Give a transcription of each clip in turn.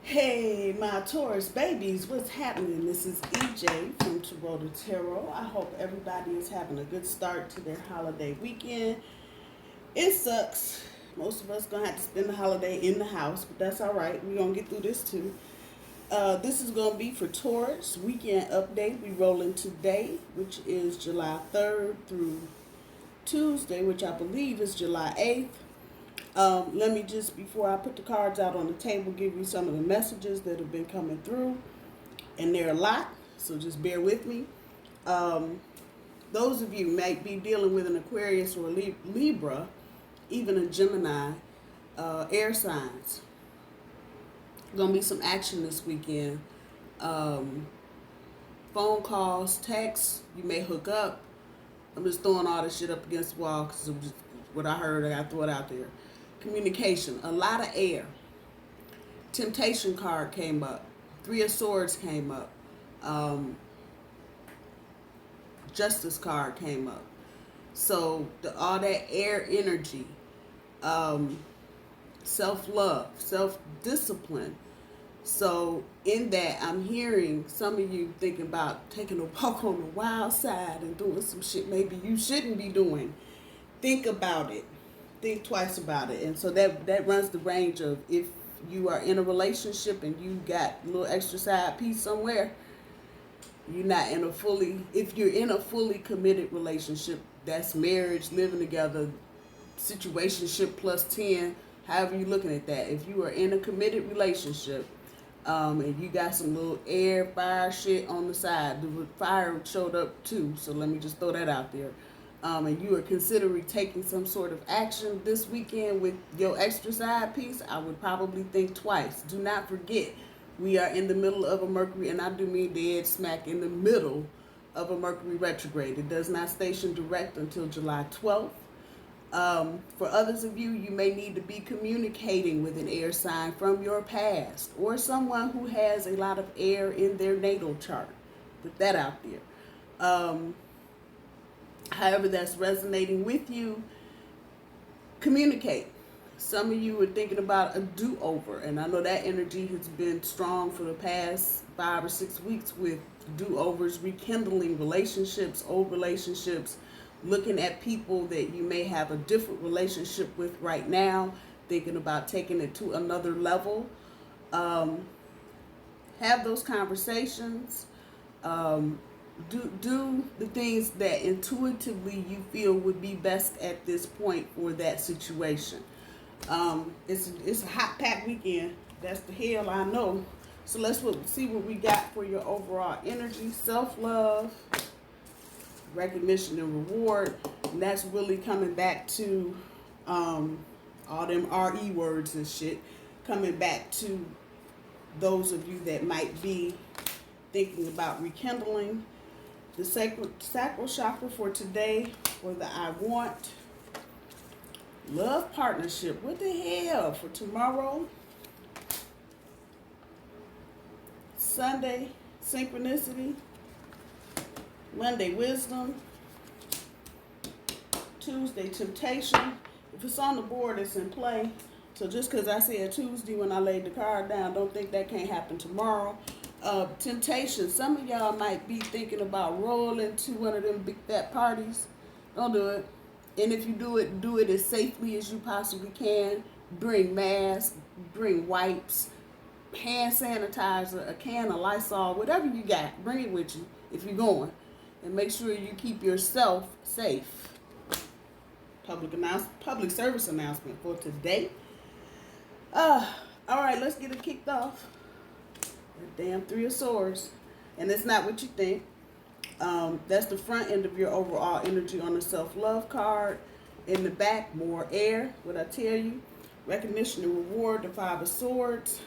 Hey, my Taurus babies, what's happening? This is EJ from Taurota Tarot. I hope everybody is having a good start to their holiday weekend. It sucks. Most of us gonna have to spend the holiday in the house, but that's all right. We're gonna get through this too. This is gonna be for Taurus weekend update. We rolling today, which is July 3rd through Tuesday, which I believe is July 8th. Let me just, before I put the cards out on the table, give you some of the messages that have been coming through. And there are a lot, so just bear with me. Those of you might be dealing with an Aquarius or a Libra, even a Gemini, air signs. Gonna be some action this weekend. Phone calls, texts, you may hook up. I'm just throwing all this shit up against the wall because it's just what I heard. I gotta throw it out there. Communication, a lot of air. Temptation card came up. Three of Swords came up. Justice card came up. So all that air energy, self-love, self-discipline. So in that, I'm hearing some of you thinking about taking a walk on the wild side and doing some shit maybe you shouldn't be doing. Think about it. Think twice about it. And so that runs the range of if you are in a relationship and you got a little extra side piece somewhere, you're not in a fully, if you're in a fully committed relationship, that's marriage, living together, situationship plus 10, however you're looking at that. If you are in a committed relationship, and you got some little air, fire shit on the side, the fire showed up too, so let me just throw that out there. And you are considering taking some sort of action this weekend with your extra side piece, I would probably think twice. Do not forget, we are in the middle of a Mercury, and I do mean dead smack in the middle of a Mercury retrograde. It does not station direct until July 12th. For others of you, you may need to be communicating with an air sign from your past or someone who has a lot of air in their natal chart. Put that out there. However that's resonating with you, communicate. Some of you are thinking about a do-over, and I know that energy has been strong for the past 5 or 6 weeks with do-overs, rekindling relationships, old relationships, looking at people that you may have a different relationship with right now, thinking about taking it to another level. Have those conversations. Do the things that intuitively you feel would be best at this point for that situation. It's a hot packed weekend. That's the hell I know. So let's see what we got for your overall energy, self-love, recognition and reward. And that's really coming back to all them RE words and shit. Coming back to those of you that might be thinking about rekindling. The sacral chakra for today, or the I want. Love partnership. What the hell? For tomorrow. Sunday, synchronicity. Monday, wisdom. Tuesday, temptation. If it's on the board, it's in play. So just because I said Tuesday when I laid the card down, don't think that can't happen tomorrow. Temptation. Some of y'all might be thinking about rolling to one of them big fat parties. Don't do it. And if you do it as safely as you possibly can. Bring masks, bring wipes, hand sanitizer, a can of Lysol, whatever you got. Bring it with you if you're going. And make sure you keep yourself safe. Public service announcement for today. All right, let's get it kicked off. The damn Three of Swords. And it's not what you think. That's the front end of your overall energy on the self-love card. In the back, more air. What I tell you. Recognition and reward, the Five of Swords.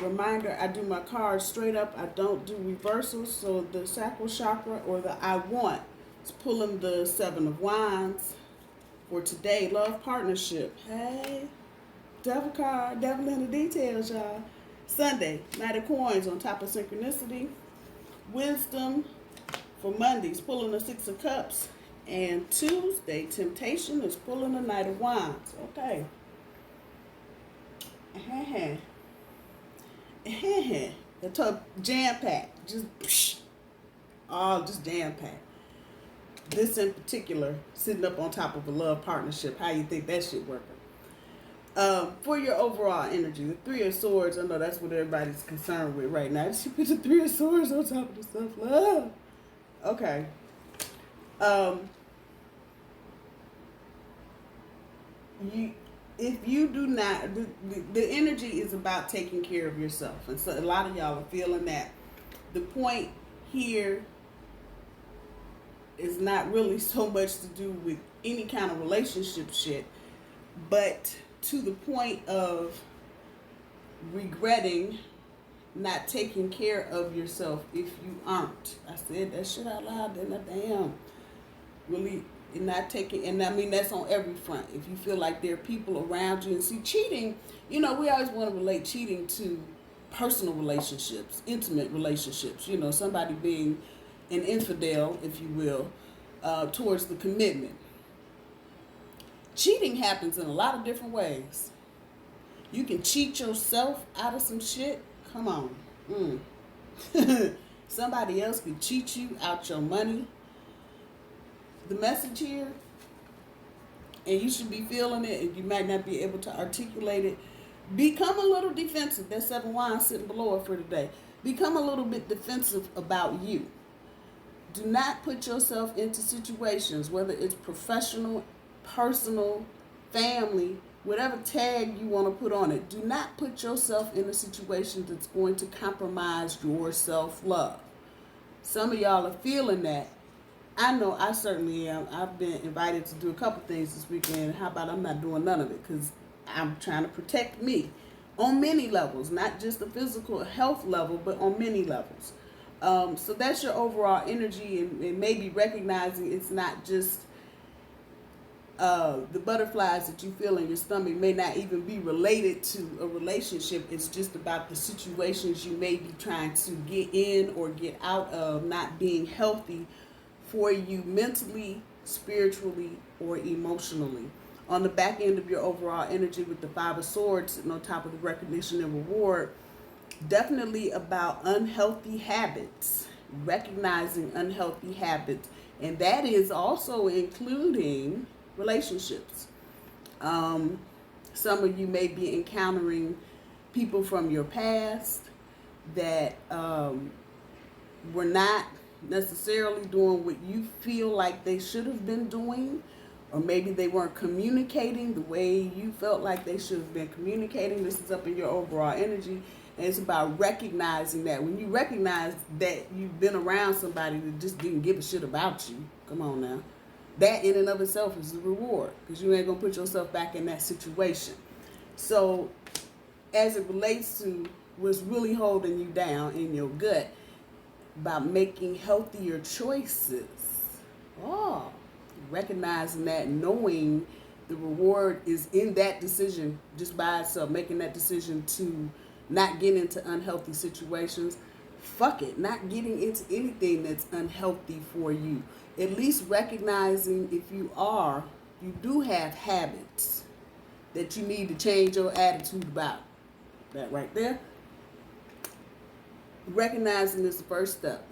Reminder, I do my cards straight up. I don't do reversals. So the sacral chakra, or the I want, is pulling the Seven of Wands. For today, love partnership. Hey, devil card, devil in the details, y'all. Sunday, Knight of Coins on top of synchronicity. Wisdom for Mondays, pulling the Six of Cups. And Tuesday, temptation is pulling the Knight of Wands. Okay. jam packed, all just jam packed. This in particular, sitting up on top of a love partnership, how you think that shit working? For your overall energy, the Three of Swords, I know that's what everybody's concerned with right now. She put the Three of Swords on top of the self-love. Okay. If you do not, the energy is about taking care of yourself. And so a lot of y'all are feeling that. The point here is not really so much to do with any kind of relationship shit, but to the point of regretting not taking care of yourself if you aren't. I said that shit out loud, then I damn. Really not taking, and I mean that's on every front. If you feel like there are people around you, and see cheating, we always want to relate cheating to personal relationships, intimate relationships, somebody being an infidel, if you will, towards the commitment. Cheating happens in a lot of different ways. You can cheat yourself out of some shit. Come on. Somebody else can cheat you out your money. The message here, and you should be feeling it, and you might not be able to articulate it, become a little defensive. That 7 Wands sitting below it for today. Become a little bit defensive about you. Do not put yourself into situations, whether it's professional, personal, family, whatever tag you want to put on it. Do not put yourself in a situation that's going to compromise your self-love. Some of y'all are feeling that. I know I certainly am. I've been invited to do a couple things this weekend. How about I'm not doing none of it because I'm trying to protect me on many levels, not just the physical health level, but on many levels. So that's your overall energy, and maybe recognizing it's not just the butterflies that you feel in your stomach may not even be related to a relationship. It's just about the situations you may be trying to get in or get out of, not being healthy for you mentally, spiritually, or emotionally. On the back end of your overall energy with the 5 of Swords sitting on top of the recognition and reward, definitely about unhealthy habits, recognizing unhealthy habits, and that is also including relationships. Some of you may be encountering people from your past that were not necessarily doing what you feel like they should have been doing, or maybe they weren't communicating the way you felt like they should have been communicating. This is up in your overall energy, and it's about recognizing that. When you recognize that you've been around somebody that just didn't give a shit about you, come on now, that in and of itself is the reward, because you ain't gonna put yourself back in that situation. So as it relates to what's really holding you down in your gut, about making healthier choices. Recognizing that, knowing the reward is in that decision just by itself, making that decision to not get into unhealthy situations. Fuck it, not getting into anything that's unhealthy for you. At least recognizing if you do have habits that you need to change your attitude about. That right there. Recognizing is the first step.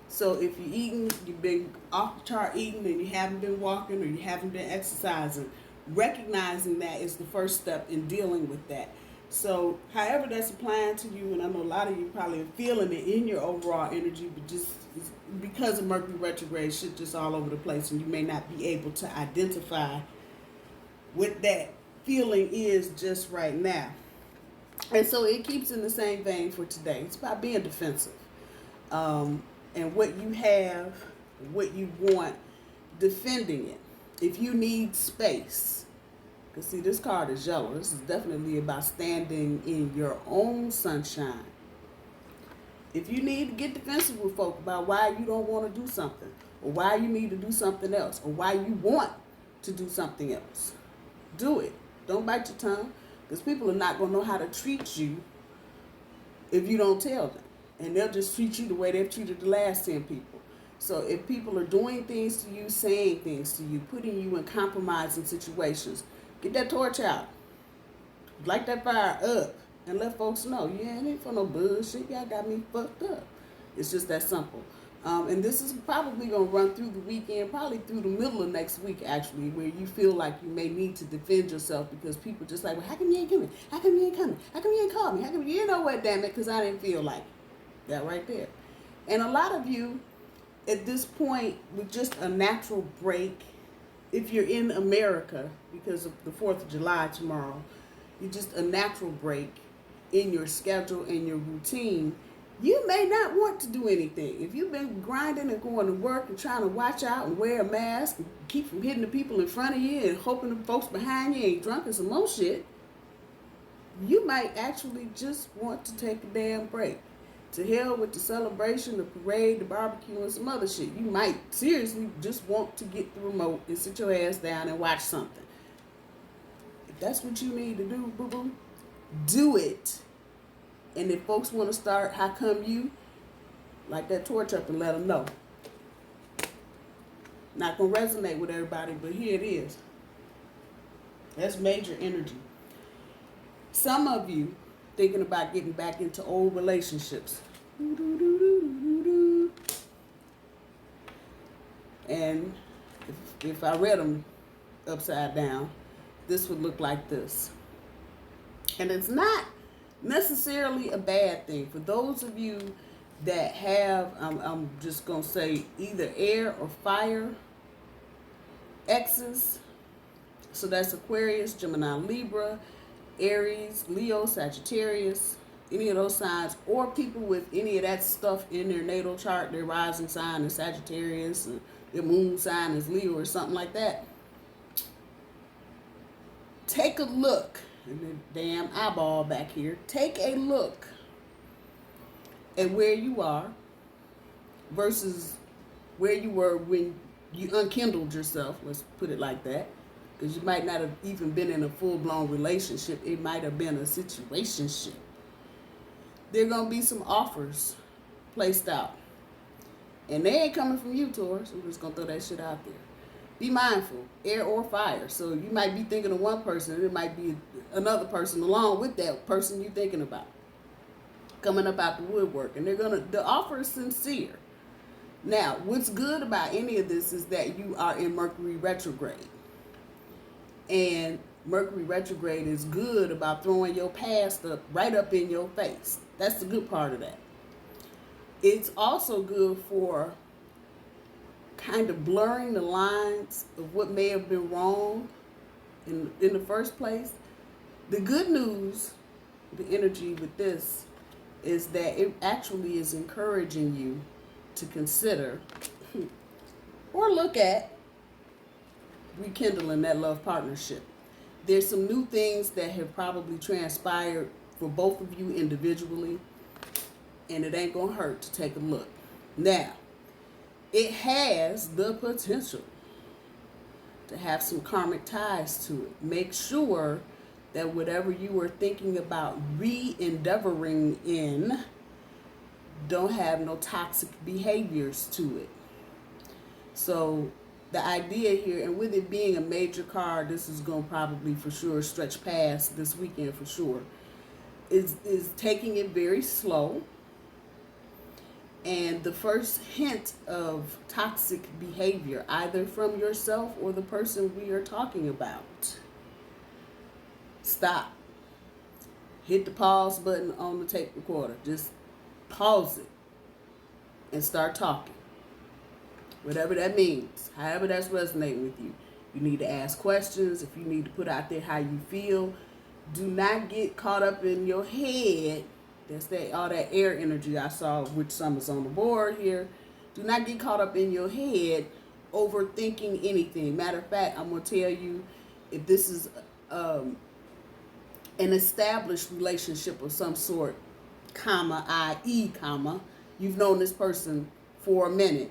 So if you're eating, you've been off the chart eating, and you haven't been walking or you haven't been exercising, recognizing that is the first step in dealing with that. So however that's applying to you, and I know a lot of you probably are feeling it in your overall energy, but just because of Mercury retrograde, shit just all over the place, and you may not be able to identify what that feeling is just right now. And so it keeps in the same vein for today. It's about being defensive. And what you have, what you want, defending it. If you need space, because see, this card is yellow. This is definitely about standing in your own sunshine. If you need to get defensive with folk about why you don't want to do something, or why you need to do something else, or why you want to do something else, do it. Don't bite your tongue, because people are not going to know how to treat you if you don't tell them. And they'll just treat you the way they've treated the last 10 people. So if people are doing things to you, saying things to you, putting you in compromising situations, get that torch out. Light that fire up. and let folks know, yeah, it ain't for no bullshit. Y'all got me fucked up. It's just that simple. And this is probably going to run through the weekend, probably through the middle of next week, actually, where you feel like you may need to defend yourself because people just like, well, how come you ain't coming? How come you ain't coming? How come you ain't called me? How come you know what, damn it, because I didn't feel like it. That right there. And a lot of you, at this point, with just a natural break, if you're in America, because of the 4th of July tomorrow, you just a natural break in your schedule and your routine, you may not want to do anything. If you've been grinding and going to work and trying to watch out and wear a mask and keep from hitting the people in front of you and hoping the folks behind you ain't drunk and some more shit, you might actually just want to take a damn break. To hell with the celebration, the parade, the barbecue, and some other shit. You might seriously just want to get the remote and sit your ass down and watch something. If that's what you need to do, boo-boo, do it. And if folks want to start, how come you? Light that torch up and let them know. Not going to resonate with everybody, but here it is. That's major energy. Some of you thinking about getting back into old relationships. And if I read them upside down, this would look like this. And it's not necessarily a bad thing. For those of you that have, I'm just going to say either air or fire exes. So that's Aquarius, Gemini, Libra, Aries, Leo, Sagittarius, any of those signs, or people with any of that stuff in their natal chart, their rising sign is Sagittarius, and their moon sign is Leo or something like that. Take a look, and the damn eyeball back here, take a look at where you are versus where you were when you unkindled yourself, let's put it like that. Because you might not have even been in a full-blown relationship. It might have been a situationship. There are going to be some offers placed out. And they ain't coming from you, Taurus. I'm just going to throw that shit out there. Be mindful, air or fire. So you might be thinking of one person, and it might be another person along with that person you're thinking about. Coming up out the woodwork. And the offer is sincere. Now, what's good about any of this is that you are in Mercury retrograde. And Mercury retrograde is good about throwing your past up right up in your face. That's the good part of that. It's also good for kind of blurring the lines of what may have been wrong in the first place. The good news, the energy with this, is that it actually is encouraging you to consider or look at rekindling that love partnership. There's some new things that have probably transpired for both of you individually, and it ain't gonna hurt to take a look. Now, it has the potential to have some karmic ties to it. Make sure that whatever you were thinking about re-endeavoring in don't have no toxic behaviors to it. So the idea here, and with it being a major card, this is going to probably for sure stretch past this weekend for sure, is taking it very slow. And the first hint of toxic behavior, either from yourself or the person we are talking about, stop. Hit the pause button on the tape recorder. Just pause it and start talking. Whatever that means, however that's resonating with you. You need to ask questions. If you need to put out there how you feel, do not get caught up in your head. That's all that air energy I saw, which some is on the board here. Do not get caught up in your head overthinking anything. Matter of fact, I'm going to tell you, if this is an established relationship of some sort, i.e., you've known this person for a minute,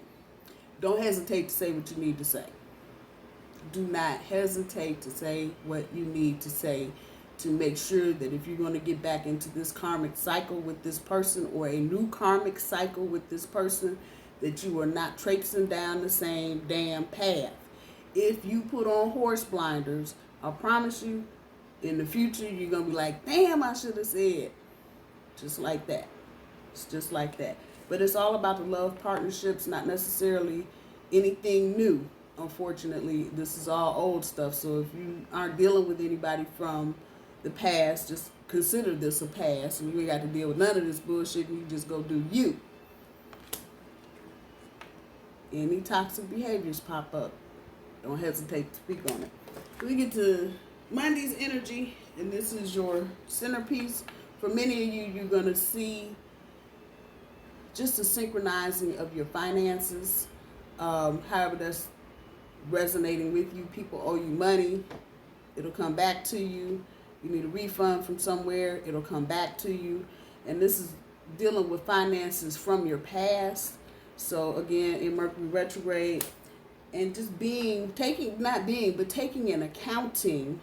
don't hesitate to say what you need to say. Do not hesitate to say what you need to say to make sure that if you're going to get back into this karmic cycle with this person or a new karmic cycle with this person, that you are not traipsing down the same damn path. If you put on horse blinders, I promise you, In the future, you're going to be like, damn, I should have said. Just like that. It's just like that. But it's all about the love partnerships, not necessarily anything new. Unfortunately, this is all old stuff. So if you aren't dealing with anybody from the past, just consider this a past. And you ain't got to deal with none of this bullshit. And you just go do you. Any toxic behaviors pop up, don't hesitate to speak on it. We get to Monday's energy, and this is your centerpiece. For many of you, you're going to see just the synchronizing of your finances. However that's resonating with you. People owe you money. It'll come back to you. You need a refund from somewhere. It'll come back to you. And this is dealing with finances from your past. So again, in Mercury retrograde, and just taking an accounting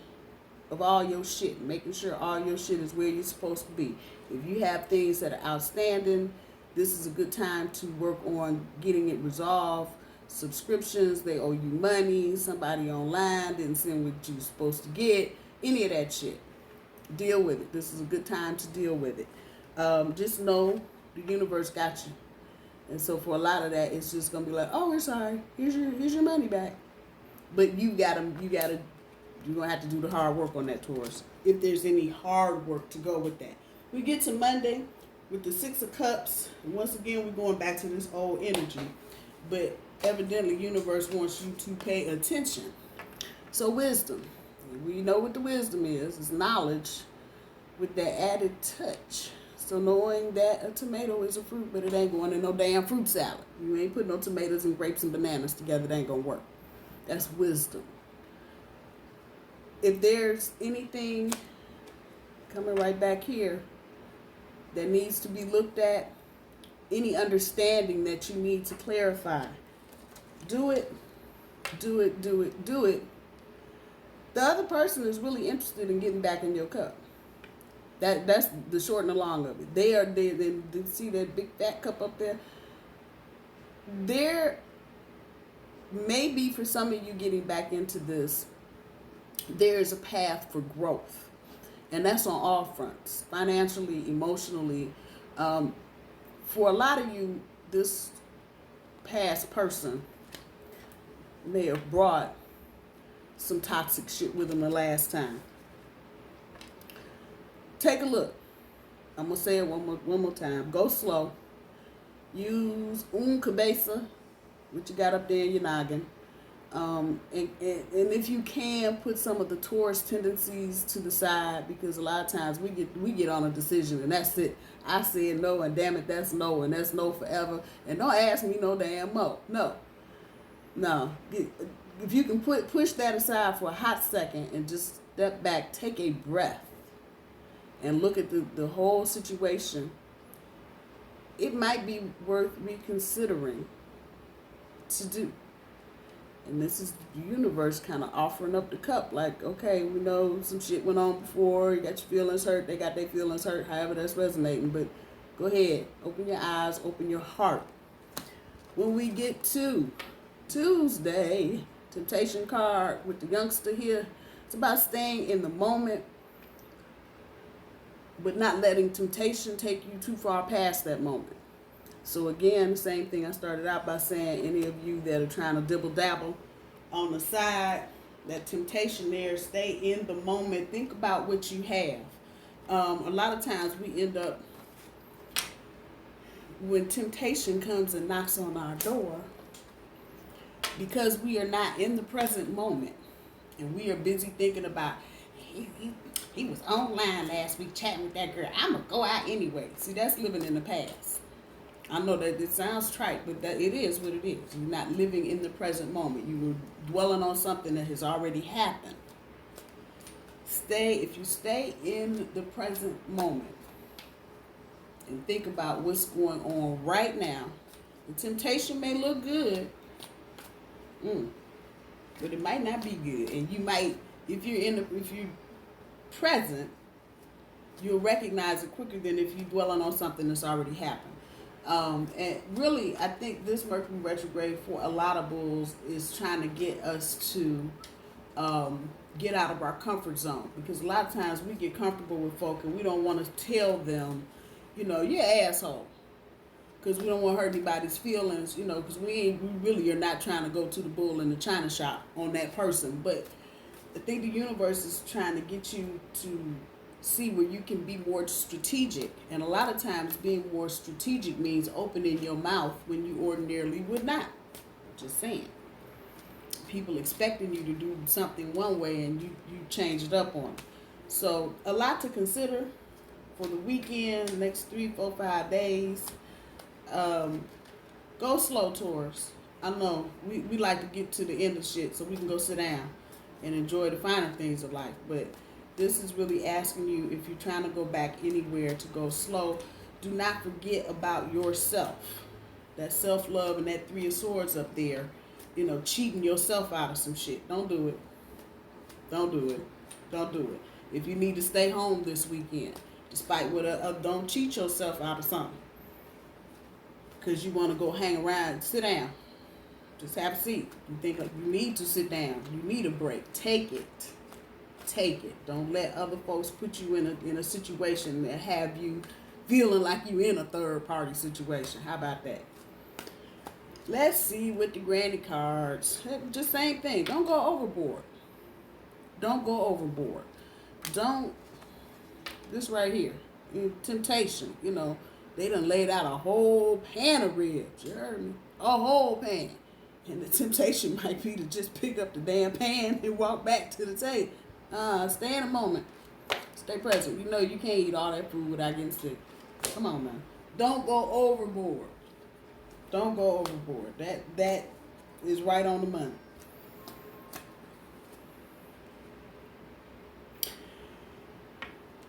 of all your shit, making sure all your shit is where you're supposed to be. If you have things that are outstanding, this is a good time to work on getting it resolved. Subscriptions, they owe you money, somebody online didn't send what you're supposed to get, any of that shit. Deal with it. This is a good time to deal with it. Just know the universe got you. And so for a lot of that, it's just gonna be like, oh, we're sorry. Here's your money back. But you're gonna have to do the hard work on that, Taurus. If there's any hard work to go with that. We get to Monday with the 6 of Cups. And once again, we're going back to this old energy. But evidently, universe wants you to pay attention. So wisdom. We know what the wisdom is. It's knowledge with that added touch. So knowing that a tomato is a fruit, but it ain't going in no damn fruit salad. You ain't putting no tomatoes and grapes and bananas together. It ain't going to work. That's wisdom. If there's anything coming right back here that needs to be looked at, any understanding that you need to clarify, do it. Do it, do it, do it. The other person is really interested in getting back in your cup. That's the short and the long of it. They see that big fat cup up there. There may be, for some of you getting back into this, there is a path for growth. And that's on all fronts, financially, emotionally. For a lot of you, this past person may have brought some toxic shit with them the last time. Take a look. I'm going to say it one more time. Go slow. Use cabeza, what you got up there in your noggin. And if you can, put some of the Taurus tendencies to the side, because a lot of times we get on a decision and that's it. I said no, and damn it, that's no, and that's no forever. And don't ask me no damn mo. No. If you can push that aside for a hot second and just step back, take a breath, and look at the whole situation, it might be worth reconsidering to do. And this is the universe kind of offering up the cup, like, okay, we know some shit went on before, you got your feelings hurt, they got their feelings hurt, however that's resonating, but go ahead, open your eyes, open your heart. When we get to Tuesday, temptation card with the youngster here, it's about staying in the moment, but not letting temptation take you too far past that moment. So again, the same thing I started out by saying, any of you that are trying to dibble-dabble on the side, that temptation there, stay in the moment. Think about what you have. A lot of times we end up, when temptation comes and knocks on our door, because we are not in the present moment, and we are busy thinking about, he was online last week chatting with that girl, I'm going to go out anyway. See, that's living in the past. I know that it sounds trite, but that it is what it is. You're not living in the present moment. You were dwelling on something that has already happened. If you stay in the present moment and think about what's going on right now, the temptation may look good, but it might not be good. And you might, if you're present, you'll recognize it quicker than if you're dwelling on something that's already happened. And really, I think this Mercury retrograde for a lot of bulls is trying to get us to get out of our comfort zone, because a lot of times we get comfortable with folk and we don't want to tell them, you know, you're an asshole, because we don't want to hurt anybody's feelings, you know, because we really are not trying to go to the bull in the china shop on that person. But I think the universe is trying to get you to see where you can be more strategic. And a lot of times being more strategic means opening your mouth when you ordinarily would not. Just saying. People expecting you to do something one way and you change it up on them. So a lot to consider for the weekend, next 3, 4, 5 days. Go slow, Taurus. I know we like to get to the end of shit so we can go sit down and enjoy the finer things of life. But this is really asking you, if you're trying to go back anywhere, to go slow. Do not forget about yourself. That self-love and that 3 of Swords up there, you know, cheating yourself out of some shit. Don't do it. Don't do it. Don't do it. If you need to stay home this weekend, despite what don't cheat yourself out of something, because you want to go hang around. Sit down. Just have a seat. You think you need to sit down. You need a break. Take it. Take it. Don't let other folks put you in a situation that have you feeling like you in a third party situation. How about that? Let's see with the granny cards. Just same thing. Don't go overboard. Don't go overboard. Don't. This right here. Temptation. You know, they done laid out a whole pan of ribs. You heard me? A whole pan. And the temptation might be to just pick up the damn pan and walk back to the table. Stay in a moment. Stay present. You know you can't eat all that food without getting sick. Come on, man. Don't go overboard. Don't go overboard. That is right on the money.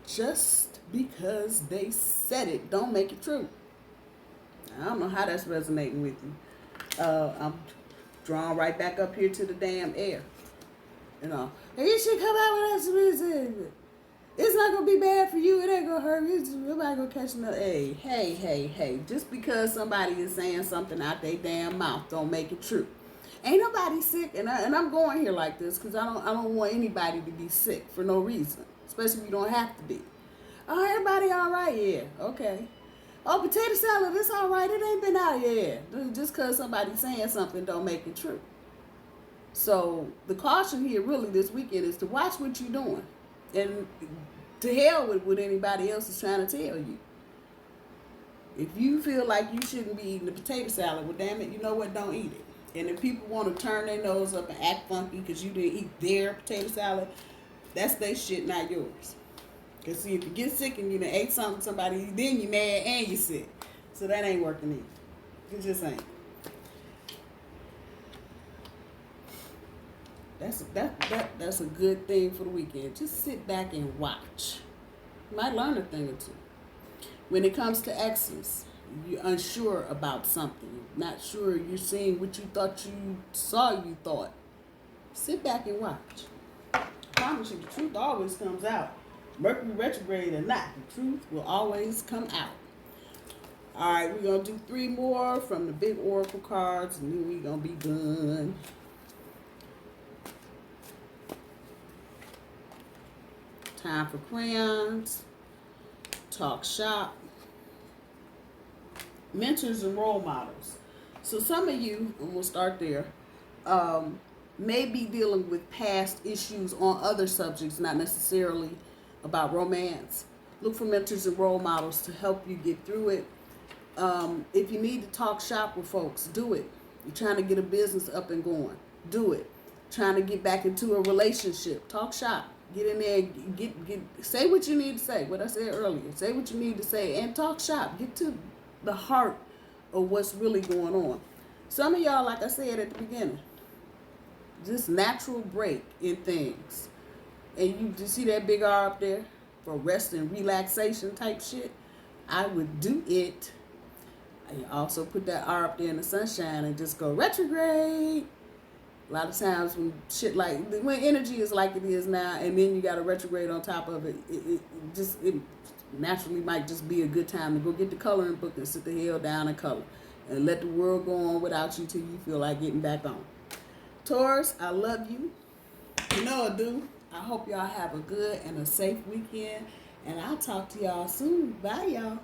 Just because they said it, don't make it true. I don't know how that's resonating with you. I'm drawn right back up here to the damn air. You know, hey, you should come out with that. It's not going to be bad for you. It ain't going to hurt you. Nobody going to catch another. Hey. Just because somebody is saying something out their damn mouth don't make it true. Ain't nobody sick. And I'm going here like this because I don't want anybody to be sick for no reason. Especially if you don't have to be. Oh, everybody all right? Yeah. Okay. Oh, potato salad, it's all right. It ain't been out yet. Just because somebody's saying something don't make it true. So the caution here really this weekend is to watch what you're doing. And to hell with what anybody else is trying to tell you. If you feel like you shouldn't be eating the potato salad, well, damn it, you know what? Don't eat it. And if people want to turn their nose up and act funky because you didn't eat their potato salad, that's their shit, not yours. Because see, if you get sick and you done ate something somebody, then you mad and you sick. So that ain't working either. It just ain't. That's a good thing for the weekend. Just sit back and watch. You might learn a thing or two. When it comes to exes, you're unsure about something. Not sure you're seeing what you thought you saw you thought. Sit back and watch. I promise you, the truth always comes out. Mercury retrograde or not, the truth will always come out. All right, we're going to do 3 more from the big oracle cards, and then we're going to be done. Time for crayons. Talk shop. Mentors and role models. So some of you, and we'll start there, may be dealing with past issues on other subjects, not necessarily about romance. Look for mentors and role models to help you get through it. If you need to talk shop with folks, do it. You're trying to get a business up and going, do it. Trying to get back into a relationship, talk shop. Get in there, say what you need to say, what I said earlier. Say what you need to say and talk shop. Get to the heart of what's really going on. Some of y'all, like I said at the beginning, just natural break in things. And you just see that big R up there for rest and relaxation type shit. I would do it. I also put that R up there in the sunshine and just go retrograde. A lot of times when shit when energy is like it is now, and then you got a retrograde on top of it, it naturally might just be a good time to go get the coloring book and sit the hell down and color. And let the world go on without you till you feel like getting back on. Taurus, I love you. You know what, do? I hope y'all have a good and a safe weekend. And I'll talk to y'all soon. Bye, y'all.